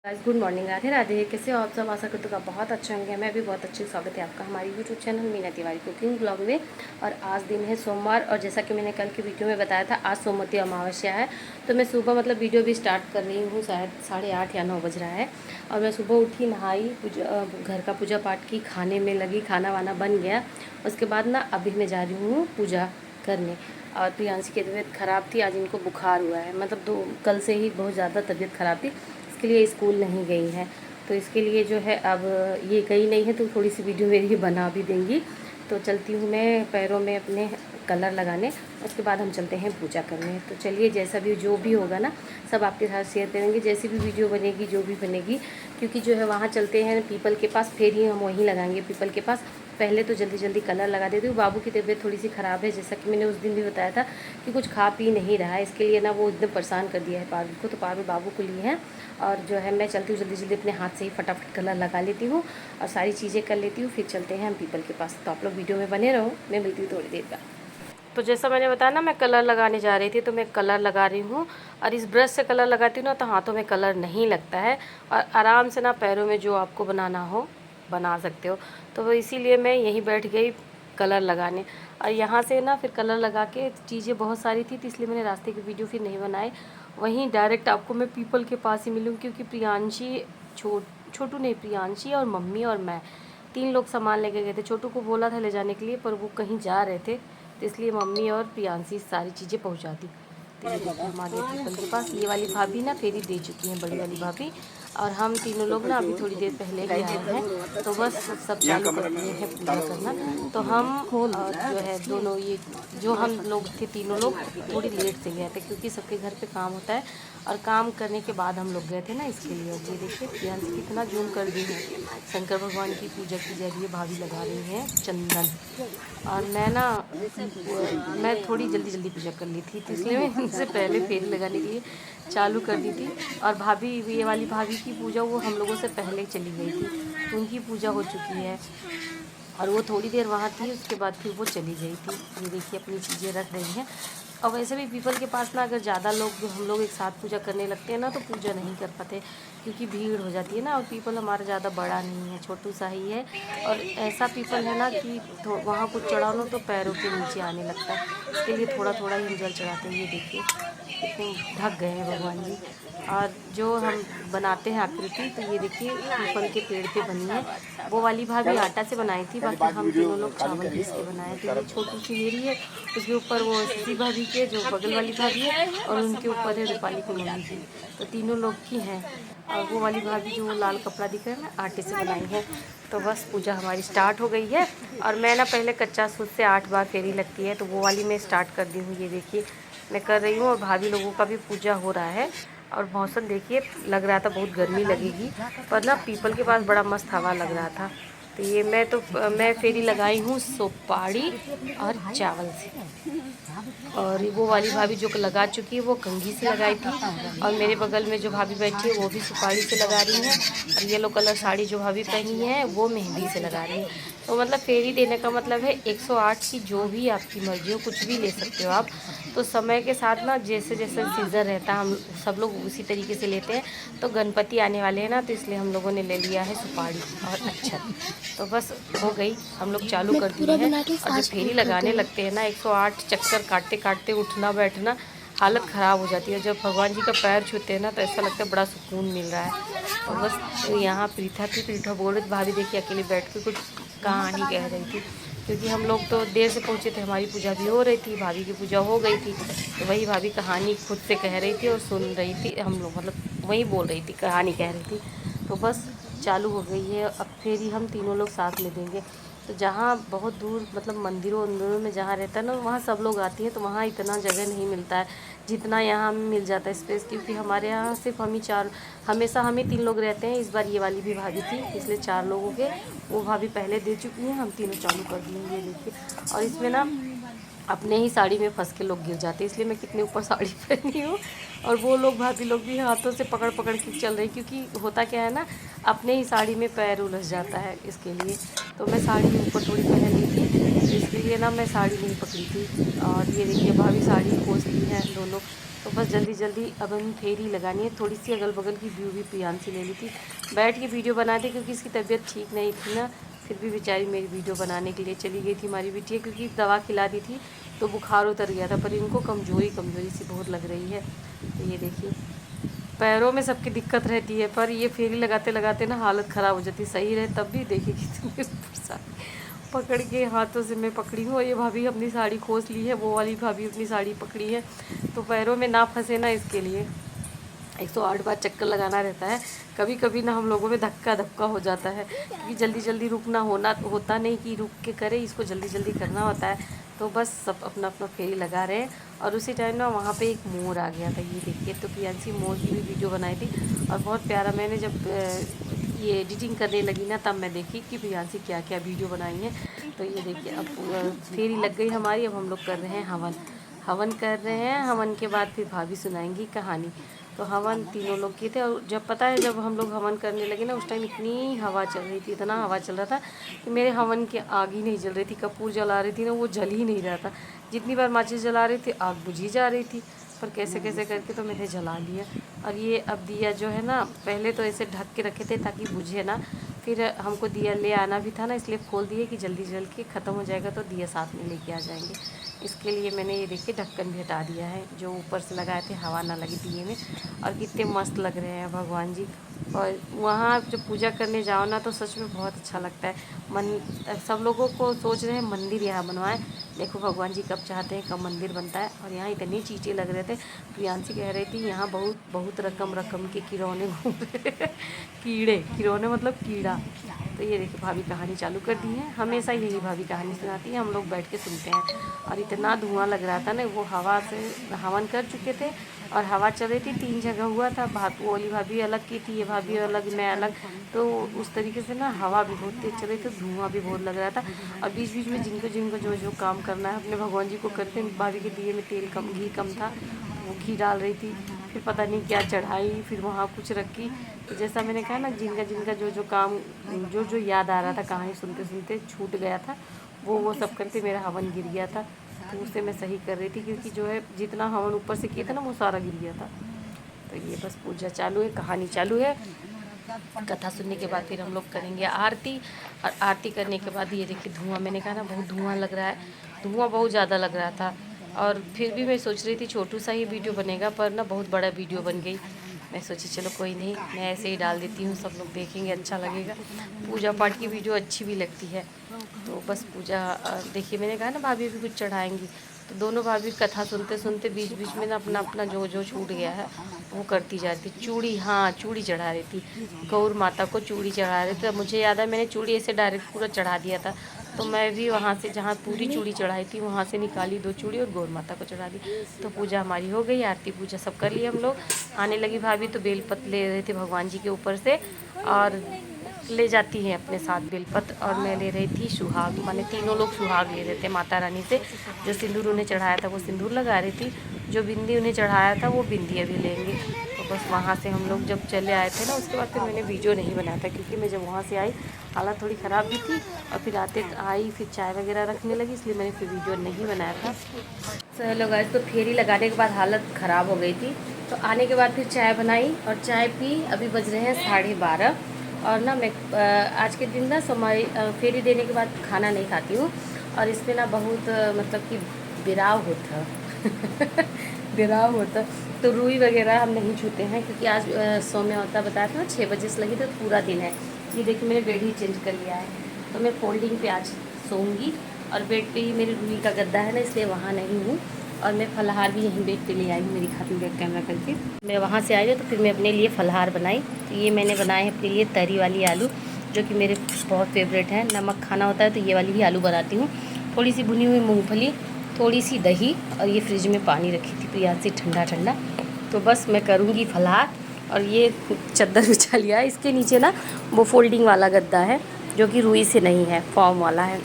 Guys good morning, Radhe Radhe. कैसे हो आप सब? आशा करते हो आप बहुत अच्छे होंगे। मैं भी बहुत अच्छी। स्वागत है आपका हमारी YouTube channel Meena Tiwari cooking blog में। और आज दिन है सोमवार, और जैसा कि मैंने कल की वीडियो में बताया था, आज सोमवती अमावस्या है। तो मैं सुबह वीडियो भी स्टार्ट कर रही हूँ। शायद 8:30 या 9 बज रहा है। और मैं सुबह उठी, नहाई, पूजा, घर का पूजा पाठ की, खाने में लगी, खाना वाना बन गया। उसके बाद ना अभी मैं जा रही हूँ पूजा करने। और प्रियांशी की तबीयत ख़राब थी, आज इनको बुखार हुआ है। कल से ही बहुत ज़्यादा तबीयत ख़राब थी, इसके लिए स्कूल नहीं गई है। तो इसके लिए जो है, अब ये गई नहीं है तो थोड़ी सी वीडियो मेरी बना भी देंगी। तो चलती हूँ मैं पैरों में अपने कलर लगाने, उसके बाद हम चलते हैं पूजा करने। तो चलिए, जैसा भी जो भी होगा ना, सब आपके साथ शेयर करेंगे। जैसी भी वीडियो बनेगी, जो भी बनेगी, क्योंकि जो है वहाँ चलते हैं पीपल के पास, फिर ही हम वहीं लगाएंगे पीपल के पास। पहले तो जल्दी जल्दी कलर लगा देती हूँ। बाबू की तबीयत थोड़ी सी ख़राब है, जैसा कि मैंने उस दिन भी बताया था कि कुछ खा पी नहीं रहा है। इसके लिए ना वो एकदम परेशान कर दिया है पारुल को। तो पारुल बाबू को लिए हैं। और जो है मैं चलती हूँ, जल्दी जल्दी अपने हाथ से ही फटाफट कलर लगा लेती हूँ और सारी चीज़ें कर लेती हूँ। फिर चलते हैं हम पीपल के पास। तो आप लोग वीडियो में बने रहो, मैं मिलती हूँ थोड़ी देर बाद। तो जैसा मैंने बताया ना, मैं कलर लगाने जा रही थी, तो मैं कलर लगा रही हूँ। और इस ब्रश से कलर लगाती हूँ ना, तो हाथों में कलर नहीं लगता है, और आराम से ना पैरों में जो आपको बनाना हो बना सकते हो। तो वो इसीलिए मैं यहीं बैठ गई कलर लगाने। और यहाँ से ना फिर कलर लगा के, चीज़ें बहुत सारी थी तो इसलिए मैंने रास्ते की वीडियो फिर नहीं बनाए। वहीं डायरेक्ट आपको मैं पीपल के पास ही मिलूँ, क्योंकि प्रियांशी, छोटू नहीं, प्रियांशी और मम्मी और मैं 3 लोग सामान लेके गए थे। छोटू को बोला था ले जाने के लिए, पर वो कहीं जा रहे थे, तो इसलिए मम्मी और प्रियांशी सारी चीज़ें पहुंचा दी। तो ये देखिए हम आ गए पीपल के पास। ये वाली भाभी ना फेरी दे चुकी हैं, बड़ी वाली भाभी। और हम तीनों लोग ना अभी थोड़ी देर पहले ही आए हैं। तो बस सब चालू कर दिए हैं पूजा करना। तो हम जो है दोनों, ये जो हम लोग थे तीनों लोग थोड़ी लेट से गए थे, क्योंकि सबके घर पे काम होता है, और काम करने के बाद हम लोग गए थे ना, इसके लिए। ये देखिए प्रियांशी कितना जूम कर दी है। शंकर भगवान की पूजा की जा रही है, भाभी लगा रही हैं चंदन। और मैं थोड़ी जल्दी जल्दी पूजा कर ली थी, तो इसलिए मैं इनसे पहले फेरी लगाने के लिए चालू कर दी थी। और भाभी, ये वाली भाभी की पूजा वो हम लोगों से पहले चली गई थी, उनकी पूजा हो चुकी है। और वो थोड़ी देर वहाँ थी, उसके बाद फिर वो चली गई थी। ये देखिए अपनी चीज़ें रख रही हैं। और वैसे भी पीपल के पास ना, अगर ज़्यादा लोग, हम लोग एक साथ पूजा करने लगते हैं ना, तो पूजा नहीं कर पाते, क्योंकि भीड़ हो जाती है ना। और पीपल हमारा ज़्यादा बड़ा नहीं है, छोटू सा ही है। और ऐसा पीपल है ना कि वहाँ कुछ चढ़ाओ तो पैरों के नीचे आने लगता है। इसके लिए थोड़ा थोड़ा ही हम जल चढ़ाते हैं। ये देखिए कितने ढक गए हैं भगवान जी। और जो हम बनाते हैं आकृति, तो ये देखिए पीपल के पेड़ पे बनी है। वो वाली भाभी आटा से बनाई थी, बाकी हम तीनों लोग चावल पीस के बनाए थे। ये छोटी सी मेरी है, उसके ऊपर वो सीसी भाभी के, जो बगल वाली भाभी है, और उनके ऊपर है रूपाली की मम्मी की। तो तीनों लोग की हैं। और वो वाली भाभी जो लाल कपड़ा दिख रहा है ना, आटे से बनाई है। तो बस पूजा हमारी स्टार्ट हो गई है। और मैं ना पहले कच्चा सूत से 8 बार फेरी लगती है, तो वो वाली मैं स्टार्ट कर दी हूँ। ये देखिए मैं कर रही हूँ, और भाभी लोगों का भी पूजा हो रहा है। और मौसम देखिए, लग रहा था बहुत गर्मी लगेगी, पर ना पीपल के पास बड़ा मस्त हवा लग रहा था। तो ये मैं फेरी लगाई हूँ सुपारी और चावल से। और वो वाली भाभी जो लगा चुकी है, वो कंघी से लगाई थी। और मेरे बगल में जो भाभी बैठी है, वो भी सुपारी से लगा रही हैं। और येलो कलर साड़ी जो भाभी पहनी है, वो मेहंदी से लगा रही है। तो मतलब फेरी देने का मतलब है 108 की, जो भी आपकी मर्जी हो, कुछ भी ले सकते हो आप। तो समय के साथ ना, जैसे जैसे सीज़न रहता है, हम सब लोग उसी तरीके से लेते हैं। तो गणपति आने वाले हैं ना, तो इसलिए हम लोगों ने ले लिया है सुपारी और अक्षत। तो बस हो गई, हम लोग चालू कर दिए हैं। और जब फेरी लगाने लगते हैं ना, 108 चक्कर काटते काटते उठना बैठना, हालत ख़राब हो जाती है। जब भगवान जी का पैर छूते हैं ना, तो ऐसा लगता है बड़ा सुकून मिल रहा है। और बस यहाँ प्रीथा बोल रही थी, भाभी देखिए अकेले बैठ के कुछ कहानी कह रही थी, क्योंकि हम लोग तो देर से पहुँचे थे, हमारी पूजा भी हो रही थी, भाभी की पूजा हो गई थी। तो वही भाभी कहानी खुद से कह रही थी और सुन रही थी, हम लोग वही बोल रही थी, कहानी कह रही थी। तो बस चालू हो गई है। अब फिर ही हम तीनों लोग साथ में देंगे। तो जहाँ बहुत दूर, मंदिरों में जहाँ रहता है ना, वहाँ सब लोग आती हैं, तो वहाँ इतना जगह नहीं मिलता है जितना यहाँ हमें मिल जाता है स्पेस। क्योंकि हमारे यहाँ सिर्फ हमेशा हम ही 3 लोग रहते हैं। इस बार ये वाली भी भाभी थी, इसलिए 4 लोग हो गए। वो भाभी पहले दे चुकी हैं, हम तीनों चालू कर दिए। ये देखिए, और इसमें ना अपने ही साड़ी में फंस के लोग गिर जाते हैं, इसलिए मैं कितने ऊपर साड़ी पहनी हूँ। और वो लोग, भाभी लोग भी हाथों से पकड़ पकड़ के चल रही, क्योंकि होता क्या है ना, अपने ही साड़ी में पैर उलझ जाता है, इसके लिए। तो मैं साड़ी ऊपर थोड़ी पहन ली थी, तो इसके लिए ना मैं साड़ी नहीं पकड़ी थी। और ये देखिए भाभी साड़ी खोज ली है दोनों। तो बस जल्दी जल्दी अब हम फेरी लगानी है। थोड़ी सी अगल बगल की व्यू भी प्रियांशी ले ली थी, बैठ के वीडियो बना दी क्योंकि इसकी तबीयत ठीक नहीं थी ना। फिर भी बेचारी मेरी वीडियो बनाने के लिए चली गई थी हमारी बिटिया, क्योंकि दवा खिला दी थी तो बुखार उतर गया था, पर इनको कमज़ोरी सी बहुत लग रही है। तो ये देखिए पैरों में सबकी दिक्कत रहती है, पर ये फेरी लगाते लगाते ना हालत ख़राब हो जाती। सही रहे तब भी देखिए कितनी पकड़ के हाथों से मैं पकड़ी हूँ। ये भाभी अपनी साड़ी खोस ली है, वो वाली भाभी अपनी साड़ी पकड़ी है, तो पैरों में ना फंसे ना, इसके लिए 108 बार चक्कर लगाना रहता है। कभी कभी ना हम लोगों में धक्का धक्का हो जाता है, क्योंकि जल्दी जल्दी रुकना होता नहीं कि रुक के करे, इसको जल्दी जल्दी करना होता है। तो बस सब अपना अपना फेरी लगा रहे हैं। और उसी टाइम ना वहाँ पे एक मोर आ गया था, ये देखिए। तो प्रियांशी मोर की भी वीडियो बनाई थी और बहुत प्यारा। मैंने जब ये एडिटिंग करने लगी ना, तब मैं देखी कि प्रियांशी क्या क्या वीडियो बनाई है। तो ये देखिए अब फेरी लग गई हमारी। अब हम लोग कर रहे हैं हवन कर रहे हैं। हवन के बाद फिर भाभी सुनाएंगी कहानी। तो हवन तीनों लोग किए थे, और जब पता है जब हम लोग हवन करने लगे ना, उस टाइम इतनी हवा चल रही थी, इतना हवा चल रहा था कि मेरे हवन की आग ही नहीं जल रही थी। कपूर जला रही थी ना, वो जल ही नहीं रहा था। जितनी बार माचिस जला रही थी आग बुझी जा रही थी, पर कैसे कैसे करके तो मैंने जला लिया। और ये अब दिया जो है ना, पहले तो ऐसे ढक के रखे थे ताकि बुझे ना, फिर हमको दिया ले आना भी था ना, इसलिए खोल दिए कि जल्दी जल के ख़त्म हो जाएगा तो दिया साथ में लेके आ जाएंगे। इसके लिए मैंने ये देखिए ढक्कन भी हटा दिया है, जो ऊपर से लगाए थे हवा ना लगे दिए में। और कितने मस्त लग रहे हैं भगवान जी। और वहाँ जब पूजा करने जाओ ना, तो सच में बहुत अच्छा लगता है। सब लोगों को सोच रहे हैं मंदिर यहाँ बनवाएं। देखो भगवान जी कब चाहते हैं कब मंदिर बनता है। और यहाँ इतने चीज़ें लग रहे थे। प्रियांशी कह रही थी यहाँ बहुत बहुत रकम के खिलौने घूम रहे खिलौने मतलब कीड़ा। तो ये देखिए भाभी कहानी चालू कर दी है। हमेशा यही भाभी कहानी सुनाती है, हम लोग बैठ के सुनते हैं। और इतना धुआं लग रहा था ना, वो हवा से हवन कर चुके थे और हवा चल रही थी। 3 जगह हुआ था, वो वाली भाभी अलग की थी, ये भाभी अलग, मैं अलग। तो उस तरीके से ना हवा भी बहुत तेज चल रही थी, धुआं भी बहुत लग रहा था। और बीच बीच में जिनको जिनको जो जो काम करना है अपने भगवान जी को करते हैं। भाभी के दिए में तेल कम, घी कम था, वो घी डाल रही थी। फिर पता नहीं क्या चढ़ाई, फिर वहाँ कुछ रखी। तो जैसा मैंने कहा ना, जिनका जिनका जो जो काम, जो जो याद आ रहा था, कहानी सुनते सुनते छूट गया था, वो सब करके मेरा हवन गिर गया था। तो उसे मैं सही कर रही थी, क्योंकि जो है जितना हवन ऊपर से किया था ना, वो सारा गिर गया था। तो ये बस पूजा चालू है, कहानी चालू है। कथा सुनने के बाद फिर हम लोग करेंगे आरती। और आरती करने के बाद ये देखिए धुआं, मैंने कहा ना बहुत धुआं लग रहा है, धुआं बहुत ज़्यादा लग रहा था। और फिर भी मैं सोच रही थी छोटू सा ही वीडियो बनेगा, पर ना बहुत बड़ा वीडियो बन गई। मैं सोची चलो कोई नहीं, मैं ऐसे ही डाल देती हूँ, सब लोग देखेंगे, अच्छा लगेगा। पूजा पाठ की वीडियो अच्छी भी लगती है। तो बस पूजा देखिए, मैंने कहा ना भाभी भी कुछ चढ़ाएंगी, तो दोनों भाभी कथा सुनते सुनते बीच बीच में ना अपना अपना जो जो छूट गया है वो करती जाती। चूड़ी, हाँ चूड़ी चढ़ा रही थी, गौर माता को चूड़ी चढ़ा रही थी। तो मुझे याद है मैंने चूड़ी ऐसे डायरेक्ट पूरा चढ़ा दिया था, तो मैं भी वहाँ से जहाँ पूरी चूड़ी चढ़ाई थी वहाँ से निकाली 2 चूड़ी और गौर माता को चढ़ा दी। तो पूजा हमारी हो गई, आरती पूजा सब कर लिया हम लोग। आने लगी भाभी तो बेलपत्र ले रहे थे भगवान जी के ऊपर से, और ले जाती हैं अपने साथ बेलपत्र। और मैं ले रही थी सुहाग, माने तीनों लोग सुहाग ले रहे थे माता रानी से। जो सिंदूर उन्हें चढ़ाया था वो सिंदूर लगा रही थी, जो बिंदी उन्हें चढ़ाया था वो बिंदी अभी लेंगे। तो बस वहाँ से हम लोग जब चले आए थे ना, उसके बाद फिर मैंने वीडियो नहीं बनाया था, क्योंकि मैं जब वहाँ से आई हालत थोड़ी ख़राब भी थी। और फिर आते आई फिर चाय वगैरह रखने लगी, इसलिए मैंने फिर वीडियो नहीं बनाया था। सो हेलो गाइस, तो फेरी लगाने के बाद हालत ख़राब हो गई थी। तो आने के बाद फिर चाय बनाई और चाय पी। अभी बज रहे हैं 12:30। और ना मैं आज के दिन ना समाई फेरी देने के बाद खाना नहीं खाती हूँ। और इसमें ना बहुत मतलब कि बिराव होता बिराव होता। तो रुई वगैरह हम नहीं छूते हैं, क्योंकि आज सौम्य होता बताया था ना 6 बजे से लगी, तो पूरा दिन है। ये देखिए मैंने बेड ही चेंज कर लिया है, तो मैं फोल्डिंग पे आज सोऊंगी। और बेड पे ही मेरी रुई का गद्दा है ना, इसलिए वहाँ नहीं हूँ। और मैं फलाहार भी यहीं बेड पे ले आई हूँ, मेरी खाती बैक कैमरा करके। मैं वहाँ से आई हूँ, तो फिर मैं अपने लिए फलाहार बनाई। तो ये मैंने बनाए हैं अपने लिए तरी वाली आलू, जो कि मेरे बहुत फेवरेट है। नमक खाना होता है तो ये वाली ही आलू बनाती हूँ। थोड़ी सी भुनी हुई मूँगफली, थोड़ी सी दही, और ये फ्रिज में पानी रखी थी प्याज से ठंडा ठंडा। तो बस मैं करूँगी फलाहार। और ये चद्दर बिछा लिया है, इसके नीचे ना वो फोल्डिंग वाला गद्दा है, जो कि रुई से नहीं है, फॉर्म वाला है।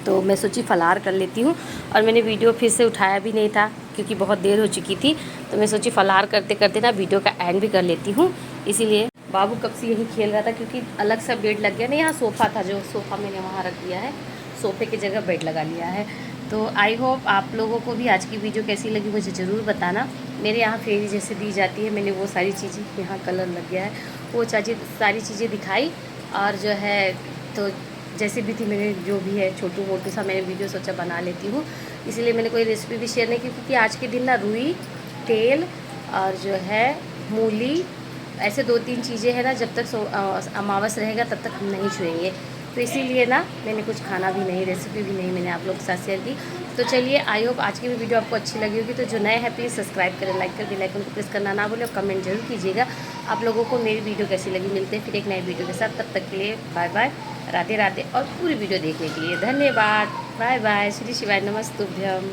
तो मैं सोची फलाहार कर लेती हूँ। और मैंने वीडियो फिर से उठाया भी नहीं था, क्योंकि बहुत देर हो चुकी थी। तो मैं सोची फलाहार करते करते ना वीडियो का एंड भी कर लेती हूँ। इसीलिए बाबू कब से यहीं खेल रहा था, क्योंकि अलग सा बेड लग गया ना, यहाँ सोफ़ा था, जो सोफ़ा मैंने वहाँ रख दिया है, सोफ़े की जगह बेड लगा लिया है। तो आई होप आप लोगों को भी आज की वीडियो कैसी लगी मुझे ज़रूर बताना। मेरे यहाँ फेरी जैसे दी जाती है, मैंने वो सारी चीज़ें, यहाँ कलर लग गया है, वो सारी चीज़ें दिखाई। और जो है तो जैसे भी थी, मैंने जो भी है छोटू मोटू सा मैंने वीडियो सोचा बना लेती हूँ, इसीलिए मैंने कोई रेसिपी भी शेयर नहीं की, क्योंकि आज के दिन ना रुई तेल और जो है मूली, ऐसे 2-3 चीज़ें हैं ना, जब तक अमावस रहेगा तब तक हम नहीं छुएंगे। तो इसीलिए ना मैंने कुछ खाना भी नहीं, रेसिपी भी नहीं मैंने आप लोग के साथ शेयर की। तो चलिए, आई होप आज की भी वीडियो आपको अच्छी लगी होगी। तो जो नए हैं प्लीज़ सब्सक्राइब करें, लाइक कर, बेल आइकन को प्रेस करना ना भूलें और कमेंट जरूर कीजिएगा आप लोगों को मेरी वीडियो कैसी लगी। मिलते हैं फिर एक नई वीडियो के साथ, तब तक के लिए बाय बाय, राधे राधे। और पूरी वीडियो देखने के लिए धन्यवाद। Bye bye. श्री शिवाय नमस्तुभ्यम।